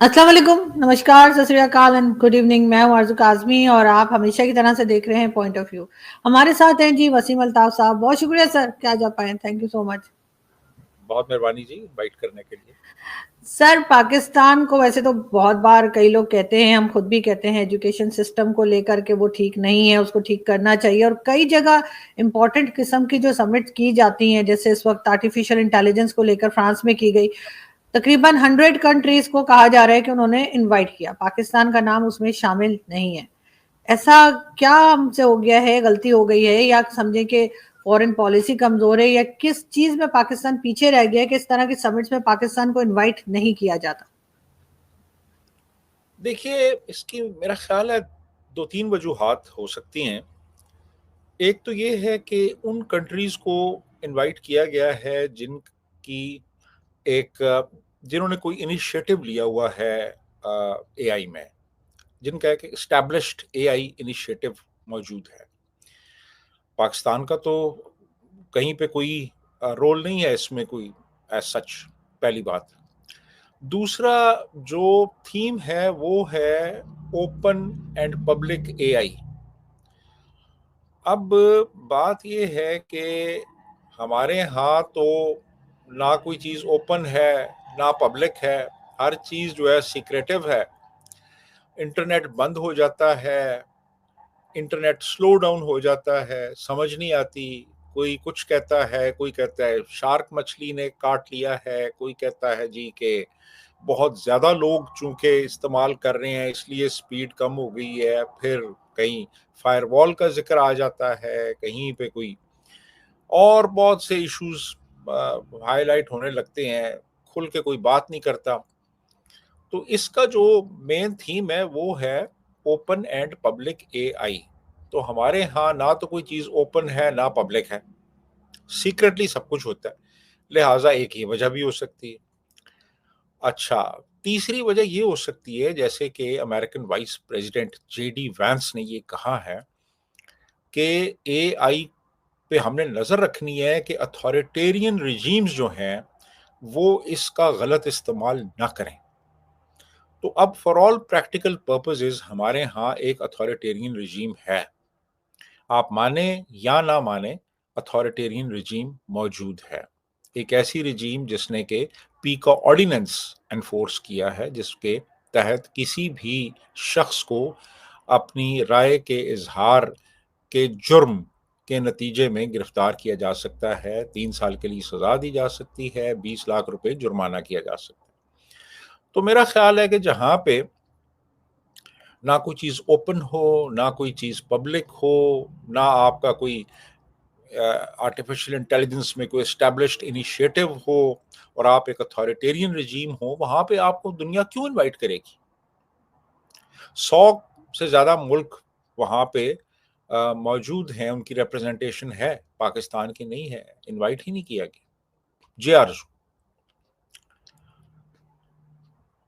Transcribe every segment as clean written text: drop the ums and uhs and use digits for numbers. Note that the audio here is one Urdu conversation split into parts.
السلام علیکم، نمسکار، ست سری اکال اینڈ گڈ ایوننگ. میں ہوں آرزو کاظمی اور آپ ہمیشہ کی طرح سے دیکھ رہے ہیں پوائنٹ آف ویو. ہمارے ساتھ ہیں جی وسیم الطاف صاحب. بہت شکریہ سر کہ آج آپ آئے. تھینک یو سو مچ. بہت مہربانی جی انوائٹ کرنے کے لیے. سر پاکستان کو ویسے تو بہت بار کئی لوگ کہتے ہیں، ہم خود بھی کہتے ہیں ایجوکیشن سسٹم کو لے کر کے وہ ٹھیک نہیں ہے، اس کو ٹھیک کرنا چاہیے. اور کئی جگہ امپورٹنٹ قسم کی جو سمٹ کی جاتی ہیں، جیسے اس وقت آرٹیفیشل انٹیلیجنس کو لے کر فرانس میں کی گئی، تقریباً 100 کنٹریز کو کہا جا رہا ہے کہ انہوں نے انوائٹ کیا، پاکستان کا نام اس میں شامل نہیں ہے. ایسا کیا ہم سے ہو گیا ہے، غلطی ہو گئی ہے، یا سمجھیں کہ فورن پالیسی کمزور ہے، یا کس چیز میں پاکستان پیچھے رہ گیا ہے کہ اس طرح کی سمٹس میں پاکستان کو انوائٹ نہیں کیا جاتا؟ دیکھیے اس کی میرا خیال ہے 2-3 وجوہات ہو سکتی ہیں. ایک تو یہ ہے کہ ان کنٹریز کو انوائٹ کیا گیا ہے کی ایک جنہوں نے کوئی انیشیٹو لیا ہوا ہے اے آئی میں، جن کا ایک اسٹیبلشڈ اے آئی انیشیٹو موجود ہے. پاکستان کا تو کہیں پہ کوئی رول نہیں ہے اس میں کوئی ایز سچ، پہلی بات. دوسرا جو تھیم ہے وہ ہے اوپن اینڈ پبلک اے آئی. اب بات یہ ہے کہ ہمارے ہاں تو نہ کوئی چیز اوپن ہے نہ پبلک ہے، ہر چیز جو ہے سیکریٹو ہے. انٹرنیٹ بند ہو جاتا ہے، انٹرنیٹ سلو ڈاؤن ہو جاتا ہے، سمجھ نہیں آتی. کوئی کچھ کہتا ہے، کوئی کہتا ہے شارک مچھلی نے کاٹ لیا ہے، کوئی کہتا ہے جی کہ بہت زیادہ لوگ چونکہ استعمال کر رہے ہیں اس لیے سپیڈ کم ہو گئی ہے. پھر کہیں فائر وال کا ذکر آ جاتا ہے، کہیں پہ کوئی اور بہت سے ایشوز ہائی لائٹ ہونے لگتے ہیں، کھل کے کوئی بات نہیں کرتا. تو اس کا جو مین تھیم ہے وہ ہے اوپن اینڈ پبلک اے آئی. تو ہمارے ہاں نہ تو کوئی چیز اوپن ہے نہ پبلک ہے، سیکرٹلی سب کچھ ہوتا ہے. لہٰذا ایک ہی وجہ بھی ہو سکتی ہے. اچھا، تیسری وجہ یہ ہو سکتی ہے جیسے کہ American vice president J D Vance نے یہ کہا ہے کہ اے آئی پہ ہم نے نظر رکھنی ہے کہ اتھارٹیرین ریجیمز جو ہیں وہ اس کا غلط استعمال نہ کریں. تو اب فار آل پریکٹیکل پرپزز ہمارے ہاں ایک اتھارٹیرین رجیم ہے. آپ مانیں یا نہ مانیں، اتھارٹیرین رجیم موجود ہے. ایک ایسی رجیم جس نے کہ پی کا آرڈیننس انفورس کیا ہے، جس کے تحت کسی بھی شخص کو اپنی رائے کے اظہار کے جرم کے نتیجے میں گرفتار کیا جا سکتا ہے، 3 سال کے لیے سزا دی جا سکتی ہے، 20 لاکھ روپے جرمانہ کیا جا سکتا ہے. تو میرا خیال ہے کہ جہاں پہ نہ کوئی چیز اوپن ہو نہ کوئی چیز پبلک ہو، نہ آپ کا کوئی آرٹیفیشل انٹیلیجنس میں کوئی اسٹیبلشڈ انیشیٹو ہو، اور آپ ایک اتھارٹیرین رجیم ہو، وہاں پہ آپ کو دنیا کیوں انوائٹ کرے گی؟ 100 سے زیادہ ملک وہاں پہ موجود ہیں، ان کی ریپرزنٹیشن ہے، پاکستان کی نہیں ہے، انوائٹ ہی نہیں کیا گیا. جی آرزو،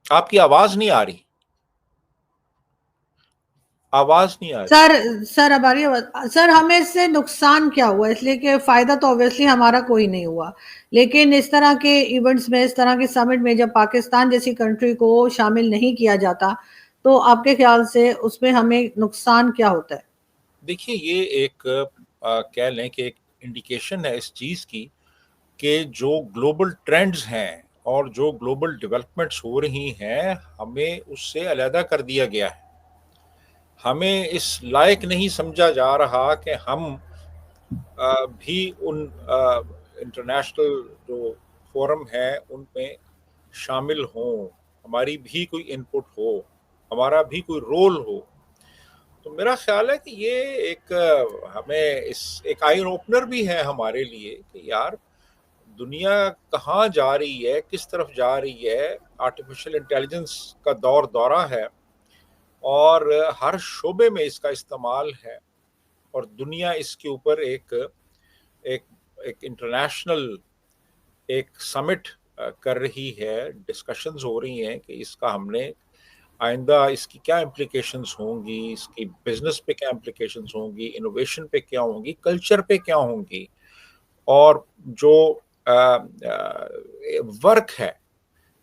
آپ کی آواز نہیں آ رہی، آواز نہیں آ رہی. سر اب آ رہی ہے؟ سر ہمیں اس سے نقصان کیا ہوا؟ اس لیے کہ فائدہ تو اوبیسلی ہمارا کوئی نہیں ہوا، لیکن اس طرح کے ایونٹس میں، اس طرح کے سمٹ میں جب پاکستان جیسی کنٹری کو شامل نہیں کیا جاتا تو آپ کے خیال سے اس میں ہمیں نقصان کیا ہوتا ہے؟ دیکھیے یہ ایک کہہ لیں کہ ایک انڈیکیشن ہے اس چیز کی کہ جو گلوبل ٹرینڈز ہیں اور جو گلوبل ڈیولپمنٹس ہو رہی ہیں، ہمیں اس سے علیحدہ کر دیا گیا ہے. ہمیں اس لائق نہیں سمجھا جا رہا کہ ہم بھی ان انٹرنیشنل جو فورم ہیں ان میں شامل ہوں، ہماری بھی کوئی ان پٹ ہو، ہمارا بھی کوئی رول ہو. تو میرا خیال ہے کہ یہ ایک ہمیں ایک آئی اوپنر بھی ہے ہمارے لیے کہ یار دنیا کہاں جا رہی ہے، کس طرف جا رہی ہے. آرٹیفیشل انٹیلیجنس کا دورہ ہے اور ہر شعبے میں اس کا استعمال ہے، اور دنیا اس کے اوپر ایک انٹرنیشنل ایک سمٹ کر رہی ہے، ڈسکشنز ہو رہی ہیں کہ اس کا ہم نے آئندہ اس کی کیا امپلیکیشنز ہوں گی، اس کی بزنس پہ کیا امپلیکیشنز ہوں گی، انوویشن پہ کیا ہوں گی، کلچر پہ کیا ہوں گی. اور جو ورک ہے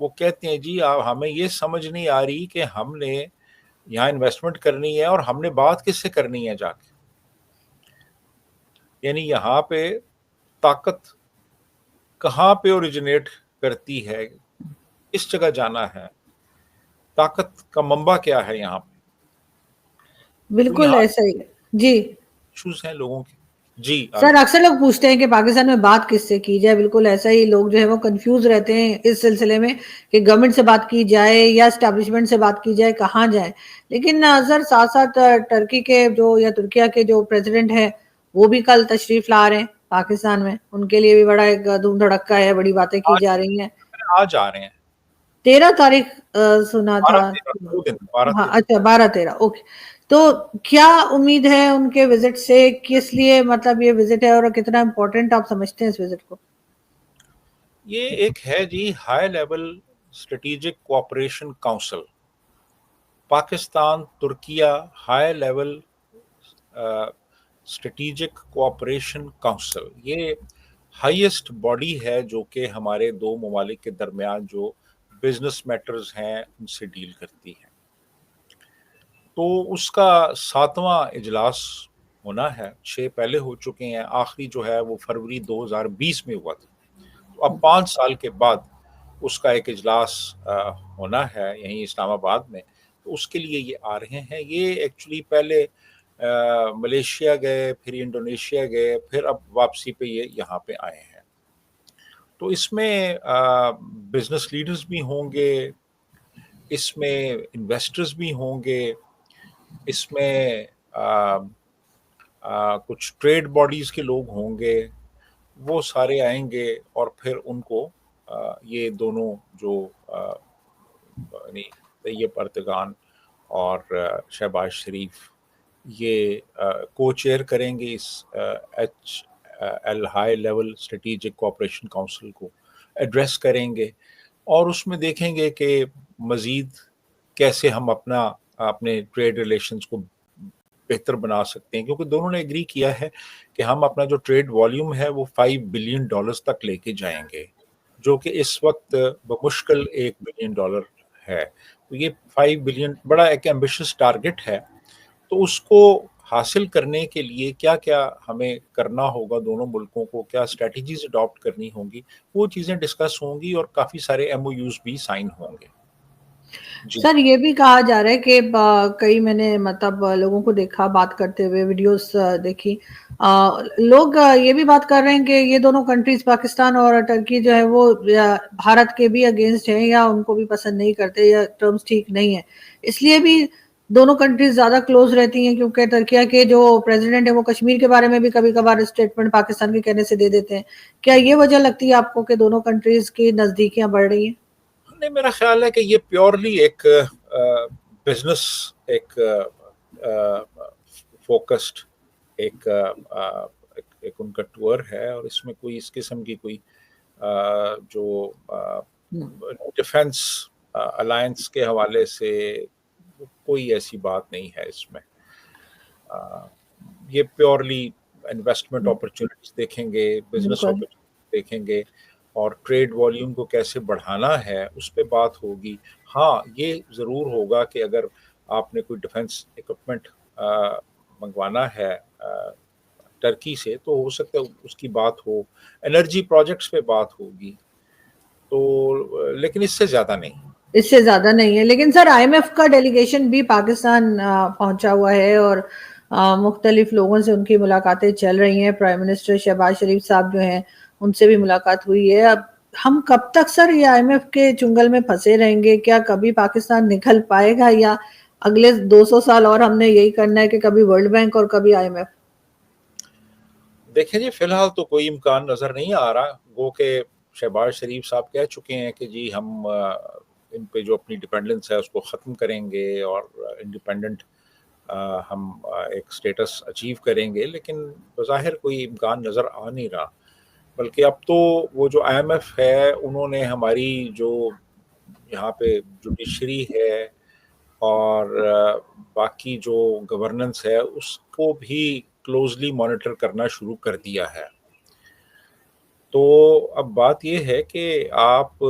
وہ کہتے ہیں جی ہمیں یہ سمجھ نہیں آ رہی کہ ہم نے یہاں انویسٹمنٹ کرنی ہے اور ہم نے بات کس سے کرنی ہے جا کے. یعنی یہاں پہ طاقت کہاں پہ اوریجنیٹ کرتی ہے, کس جگہ جانا ہے, طاقت کا منبع کیا ہے یہاں پہ. تو بالکل یہاں ایسا ہی ہے. جی ایشوز ہیں لوگوں کے. جی سر آگے. اکثر لوگ پوچھتے ہیں کہ پاکستان میں بات کس سے کی جائے. بالکل ایسا ہی لوگ جو ہے وہ کنفیوز رہتے ہیں اس سلسلے میں کہ گورنمنٹ سے بات کی جائے یا اسٹیبلشمنٹ سے بات کی جائے, کہاں جائے. لیکن سر ساتھ ساتھ ٹرکی کے جو یا ترکیہ کے جو پریزیڈنٹ ہے وہ بھی کل تشریف لا رہے ہیں پاکستان میں. ان کے لیے بھی بڑا ایک دھوم دھڑکا ہے, بڑی باتیں کی جا رہی ہیں. آج آ رہے ہیں 13 تاریخ سنا تھا. 12 ہاں 13. اچھا 12-13 اوکے. تو کیا امید ہے ان کے وزٹ سے, کس لیے مطلب یہ وزٹ ہے اور کتنا امپورٹنٹ آپ سمجھتے ہیں اس وزٹ کو؟ یہ ایک ہے جی high level strategic cooperation council, Pakistan Türkiye high level strategic cooperation council. یہ ہائیسٹ باڈی ہے جو کہ ہمارے دو ممالک کے درمیان جو بزنس میٹرز ہیں ان سے ڈیل کرتی ہے. تو اس کا 7واں اجلاس ہونا ہے. 6 پہلے ہو چکے ہیں, آخری جو ہے وہ فروری 2020 میں ہوا تھا. تو اب 5 سال کے بعد اس کا ایک اجلاس ہونا ہے یہیں اسلام آباد میں. تو اس کے لیے یہ آ رہے ہیں. یہ ایکچولی پہلے ملیشیا گئے, پھر انڈونیشیا گئے, پھر اب واپسی پہ یہ یہاں پہ آئے ہیں. تو اس میں بزنس لیڈرز بھی ہوں گے, اس میں انویسٹرز بھی ہوں گے, اس میں کچھ ٹریڈ باڈیز کے لوگ ہوں گے. وہ سارے آئیں گے اور پھر ان کو یہ دونوں جو یعنی طیب اردگان اور شہباز شریف یہ کو چیئر کریں گے اس H L high level strategic cooperation council کو, ایڈریس کریں گے اور اس میں دیکھیں گے کہ مزید کیسے ہم اپنے ٹریڈ ریلیشنز کو بہتر بنا سکتے ہیں. کیونکہ دونوں نے ایگری کیا ہے کہ ہم اپنا جو ٹریڈ والیوم ہے وہ $5 بلین تک لے کے جائیں گے, جو کہ اس وقت بمشکل $1 بلین ہے. تو یہ 5 بلین بڑا ایک ایمبیشس ٹارگٹ ہے. تو اس کو حاصل کرنے کے لیے کیا کیا ہمیں کرنا ہوگا, دونوں ملکوں کو کیا اسٹریٹجیز اڈاپٹ کرنی ہوں گی, وہ چیزیں ڈسکس ہوں گی اور کافی سارے ایم او یوز بھی سائن ہوں گے. جی سر یہ بھی کہا جا رہا ہے کہ کئی میں نے مطلب لوگوں کو دیکھا بات کرتے ہوئے, ویڈیوز دیکھی, لوگ یہ بھی بات کر رہے ہیں کہ یہ دونوں کنٹریز پاکستان اور ٹرکی جو ہے وہ بھارت کے بھی اگینسٹ ہیں یا ان کو بھی پسند نہیں کرتے یا ٹرمز ٹھیک نہیں ہیں. اس لیے بھی دونوں کنٹریز زیادہ کلوز رہتی ہیں کیونکہ ترکیہ کے جو پریزیڈنٹ ہیں وہ کشمیر کے بارے میں بھی کبھی کبھار اسٹیٹمنٹ پاکستان کے کہنے سے دے دیتے ہیں. کیا یہ وجہ لگتی ہے آپ کو کہ دونوں کنٹریز کی نزدیکیاں بڑھ رہی ہیں؟ نہیں, میرا خیال ہے کہ یہ پیورلی ایک بزنس ایک فوکسڈ ایک ان کا ٹور ہے, اور اس میں کوئی اس قسم کی کوئی جو ڈیفنس الائنس کے حوالے سے کوئی ایسی بات نہیں ہے. اس میں یہ پیورلی انویسٹمنٹ اپرچونٹیز دیکھیں گے, بزنس بالکل اپرچونیٹیز دیکھیں گے, اور ٹریڈ والیوم کو کیسے بڑھانا ہے اس پہ بات ہوگی. ہاں یہ ضرور ہوگا کہ اگر آپ نے کوئی ڈیفنس اکوپمنٹ منگوانا ہے ٹرکی سے تو ہو سکتا ہے اس کی بات ہو, انرجی پروجیکٹس پہ بات ہوگی, تو لیکن اس سے زیادہ نہیں. اس سے زیادہ نہیں ہے. لیکن سر آئی ایم ایف کا ڈیلیگیشن بھی پاکستان پہنچا ہوا ہے اور مختلف لوگوں سے ان کی ملاقاتیں چل رہی ہیں. پرائم منسٹر شہباز شریف صاحب جو ہیں ان سے بھی ملاقات ہوئی ہے. اب ہم کب تک سر یہ آئی ایم ایف کے چنگل میں پھنسے رہیں گے؟ کیا کبھی پاکستان نکل پائے گا یا اگلے 200 سال اور ہم نے یہی کرنا ہے کہ کبھی ورلڈ بینک اور کبھی آئی ایم ایف؟ دیکھیں جی, فی الحال تو کوئی امکان نظر نہیں آ رہا. گو کہ شہباز شریف صاحب کہہ چکے ہیں کہ جی ہم ان پہ جو اپنی ڈیپینڈنس ہے اس کو ختم کریں گے اور انڈیپینڈنٹ ہم ایک سٹیٹس اچیو کریں گے, لیکن بظاہر کوئی امکان نظر آ نہیں رہا. بلکہ اب تو وہ جو آئی ایم ایف ہے انہوں نے ہماری جو یہاں پہ جوڈیشری ہے اور باقی جو گورننس ہے اس کو بھی کلوزلی مانیٹر کرنا شروع کر دیا ہے. تو اب بات یہ ہے کہ آپ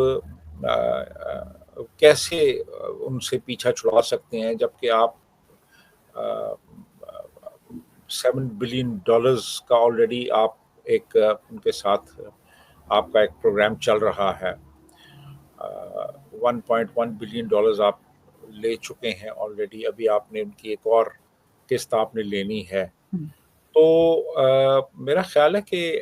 کیسے ان سے پیچھا چھڑا سکتے ہیں، جبکہ آپ $7 بلین کا آلریڈی آپ ایک ان کے ساتھ آپ کا ایک پروگرام چل رہا ہے. $1.1 بلین آپ لے چکے ہیں آلریڈی. ابھی آپ نے ان کی ایک اور قسط آپ نے لینی ہے. تو میرا خیال ہے کہ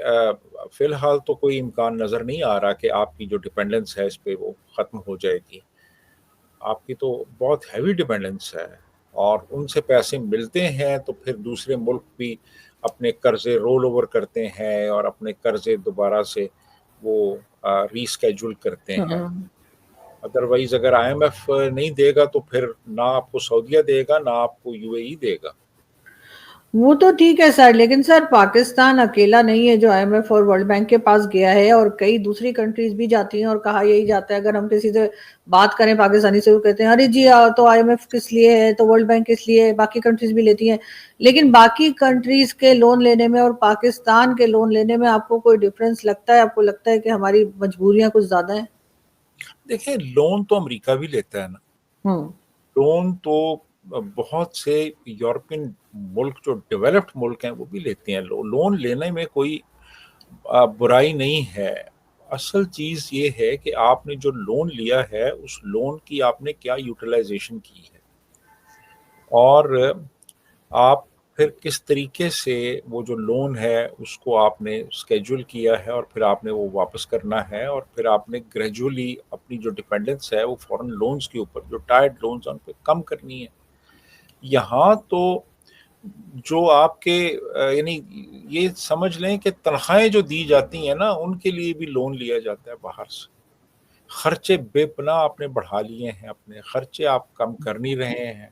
فی الحال تو کوئی امکان نظر نہیں آ رہا کہ آپ کی جو ڈپینڈنس ہے اس پہ وہ ختم ہو جائے گی. آپ کی تو بہت ہیوی ڈپینڈنس ہے، اور ان سے پیسے ملتے ہیں تو پھر دوسرے ملک بھی اپنے قرضے رول اوور کرتے ہیں اور اپنے قرضے دوبارہ سے وہ ری اسکیجول کرتے ہیں. ادروائز اگر IMF نہیں دے گا تو پھر نہ آپ کو سعودیہ دے گا، نہ آپ کو UAE دے گا. وہ تو ٹھیک ہے سر، لیکن سر پاکستان اکیلا نہیں ہے جو IMF اور ورلڈ بینک کے پاس گیا ہے، اور کئی دوسری کنٹریز بھی جاتی ہیں اور کہا یہی جاتا ہے. اگر ہم کسی سے بات کریں پاکستانی سے، وہ کہتے ہیں ارے جی تو IMF کس لیے ہے، تو ورلڈ بینک کس لیے ہے، باقی کنٹریز بھی لیتی ہیں. لیکن باقی کنٹریز کے لون لینے میں اور پاکستان کے لون لینے میں آپ کو کوئی ڈفرنس لگتا ہے؟ آپ کو لگتا ہے کہ ہماری مجبوریاں کچھ زیادہ ہیں؟ دیکھیں، لون تو امریکہ بھی لیتا ہے نا. لون تو بہت سے یورپین ملک جو ڈیولپڈ ملک ہیں وہ بھی لیتے ہیں. لون لینے میں کوئی برائی نہیں ہے. اصل چیز یہ ہے کہ آپ نے جو لون لیا ہے اس لون کی آپ نے کیا یوٹیلائزیشن کی ہے، اور آپ پھر کس طریقے سے وہ جو لون ہے اس کو آپ نے اسکیجول کیا ہے، اور پھر آپ نے وہ واپس کرنا ہے، اور پھر آپ نے گریجولی اپنی جو ڈیپینڈنس ہے وہ فورن لونز کے اوپر، جو ٹائرڈ لونز ہیں ان پہ کم کرنی ہے. یہاں تو جو آپ کے یعنی یہ سمجھ لیں کہ تنخواہیں جو دی جاتی ہیں نا ان کے لیے بھی لون لیا جاتا ہے باہر سے. خرچے بے پناہ آپ نے بڑھا لیے ہیں، اپنے خرچے آپ کم کر نہیں رہے ہیں.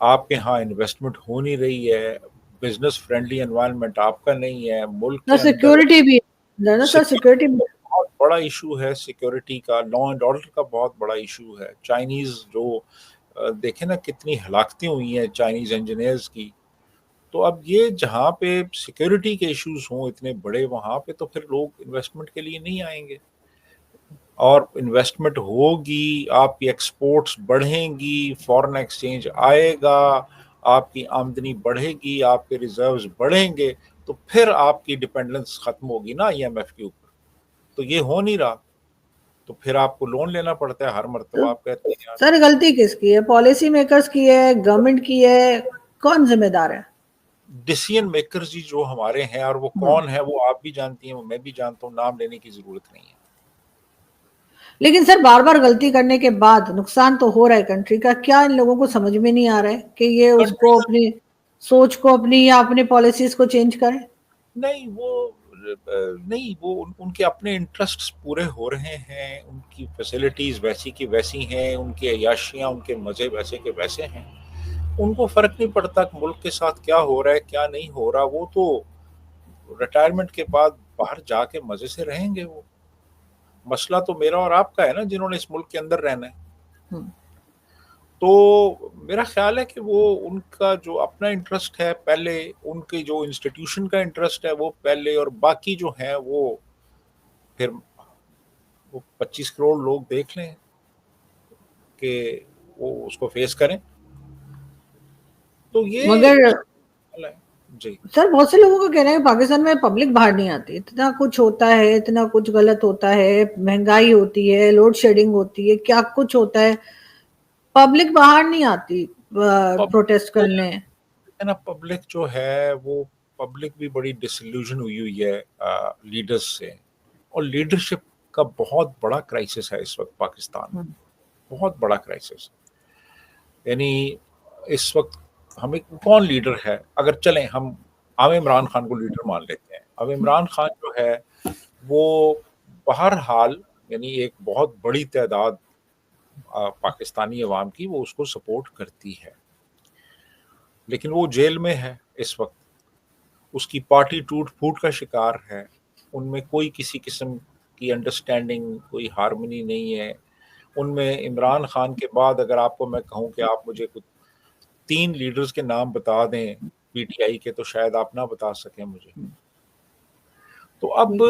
آپ کے ہاں انویسٹمنٹ ہو نہیں رہی ہے، بزنس فرینڈلی انوائرمنٹ آپ کا نہیں ہے ملک کے اندر. سیکورٹی بھی نا سر، سیکورٹی بھی بہت بڑا ایشو ہے سیکورٹی کا، لا اینڈ آرڈر کا بہت بڑا ایشو ہے. چائنیز جو دیکھیں نا کتنی ہلاکتیں ہوئی ہیں چائنیز انجینئرز کی. تو اب یہ جہاں پہ سیکورٹی کے ایشوز ہوں اتنے بڑے، وہاں پہ تو پھر لوگ انویسٹمنٹ کے لیے نہیں آئیں گے. اور انویسٹمنٹ ہوگی، آپ کی ایکسپورٹس بڑھیں گی، فورن ایکسچینج آئے گا، آپ کی آمدنی بڑھے گی، آپ کے ریزروز بڑھیں گے، تو پھر آپ کی ڈیپینڈنس ختم ہوگی نا IMF کے اوپر. تو یہ ہو نہیں رہا، تو پھر آپ کو لون لینا پڑتا ہے ہر مرتبہ. آپ کہتے ہیں یار سر غلطی کس کی ہے؟ پالیسی میکرز کی ہے، گورنمنٹ کی ہے؟ کون ذمہ دار ہے؟ ڈیسیژن میکرز ہی جو ہمارے ہیں، اور وہ کون ہے وہ آپ بھی جانتی ہیں، وہ میں بھی جانتا ہوں، نام لینے کی ضرورت نہیں ہے. لیکن سر بار بار غلطی کرنے کے بعد نقصان تو ہو رہا ہے کنٹری کا. کیا ان لوگوں کو سمجھ میں نہیں آ رہا ہے کہ یہ اس کو اپنی سوچ کو اپنی یا اپنی پالیسیز کو چینج کریں؟ نہیں، وہ ان کے اپنے انٹرسٹس پورے ہو رہے ہیں، ان کی فیسلٹیز ویسی کی ویسی ہیں، ان کی عیاشیاں، ان کے مزے ویسے کے ویسے ہیں. ان کو فرق نہیں پڑتا کہ ملک کے ساتھ کیا ہو رہا ہے کیا نہیں ہو رہا. وہ تو ریٹائرمنٹ کے بعد باہر جا کے مزے سے رہیں گے. وہ مسئلہ تو میرا اور آپ کا ہے نا جنہوں نے اس ملک کے اندر رہنا ہے. تو میرا خیال ہے کہ وہ ان کا جو اپنا انٹرسٹ ہے پہلے، ان کے جو انسٹیٹیوشن کا انٹرسٹ ہے وہ پہلے، اور باقی جو ہیں وہ پھر وہ 25 کروڑ لوگ دیکھ لیں کہ وہ اس کو فیس کریں. تو یہ مگر جی سر بہت سے لوگوں کا کہنا ہے پاکستان میں پبلک باہر نہیں آتی. اتنا کچھ ہوتا ہے، اتنا کچھ غلط ہوتا ہے، مہنگائی ہوتی ہے، لوڈ شیڈنگ ہوتی ہے، کیا کچھ ہوتا ہے، پبلک باہر نہیں آتی پروٹیسٹ کرنے. نا پبلک جو ہے وہ پبلک بھی بڑی ڈسلیوژن ہوئی ہے لیڈرز سے، اور لیڈرشپ کا بہت بڑا کرائسس ہے اس وقت پاکستان میں، بہت بڑا کرائسس. یعنی اس وقت ہمیں کون لیڈر ہے؟ اگر چلیں ہم عمران خان کو لیڈر مان لیتے ہیں. اب عمران خان جو ہے وہ بہرحال یعنی ایک بہت بڑی تعداد پاکستانی عوام کی وہ اس کو سپورٹ کرتی ہے، لیکن وہ جیل میں ہے اس وقت. اس کی پارٹی ٹوٹ پھوٹ کا شکار ہے، ان میں کوئی کسی قسم کی انڈرسٹینڈنگ، کوئی ہارمنی نہیں ہے ان میں. عمران خان کے بعد اگر آپ کو میں کہوں کہ آپ مجھے کچھ 3 لیڈرز کے نام بتا دیں PTI کے، تو شاید آپ نہ بتا سکیں مجھے. تو اب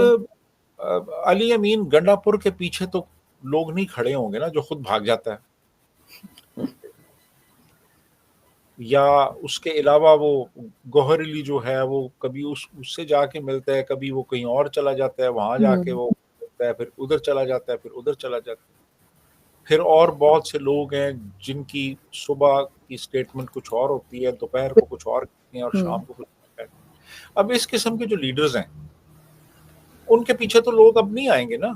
علی امین گنڈا پور کے پیچھے تو لوگ نہیں کھڑے ہوں گے نا جو خود بھاگ جاتا ہے، یا اس کے علاوہ وہ گوہر علی جو ہے وہ کبھی اس سے جا کے ملتا ہے، کبھی وہ کہیں اور چلا جاتا ہے، وہاں جا کے وہ ملتا ہے، پھر ادھر چلا جاتا ہے، پھر ادھر چلا جاتا ہے. پھر اور بہت سے لوگ ہیں جن کی صبح کی سٹیٹمنٹ کچھ اور ہوتی ہے، دوپہر کو کچھ اور کہتے ہیں، اور شام کو کچھ اور کہتے ہیں. اب اس قسم کے جو لیڈرز ہیں ان کے پیچھے تو لوگ اب نہیں آئیں گے نا.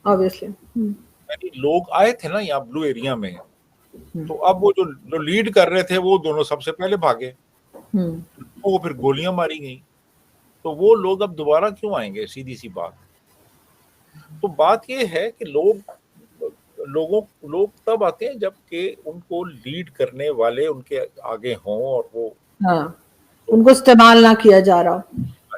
obviously. یعنی لوگ آئے تھے نا یہاں بلو ایریا میں، تو اب وہ جو لیڈ کر رہے تھے وہ دونوں سب سے پہلے بھاگے، وہ پھر گولیاں ماری گئیں. تو وہ لوگ اب دوبارہ کیوں آئیں گے؟ سیدھی سی بات. تو بات یہ ہے کہ لوگ تب آتے ہیں جب کہ ان کو لیڈ کرنے والے ان کے آگے ہوں، اور وہ ان کو استعمال نہ کیا جا رہا ہو،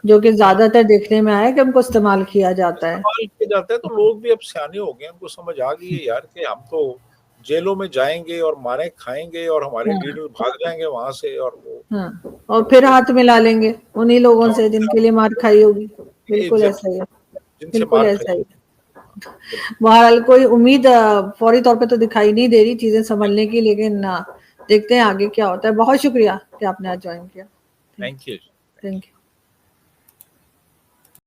جو کہ زیادہ تر دیکھنے میں آیا کہ ان کو استعمال کیا جاتا ہے. استعمال کیا جاتا ہے. تو لوگ بھی اب سیانے ہو گئے، ان کو سمجھ آ گئی ہے یار کہ ہم تو جیلوں میں جائیں گے اور مارے کھائیں گے، اور ہمارے لیڈر بھاگ جائیں گے وہاں سے، اور پھر ہاتھ ملا لیں گے انہی لوگوں سے جن کے لیے مار کھائی ہوگی. بالکل ایسا ہی ہے، جن سے بالکل مار ایسا ہی. کھائی. بہرحال کوئی امید فوری طور پہ تو دکھائی نہیں دے رہی چیزیں سنبھلنے کی، لیکن دیکھتے ہیں آگے کیا ہوتا ہے. بہت شکریہ کہ آپ نے آج جوائن کیا. Thank you. Thank you.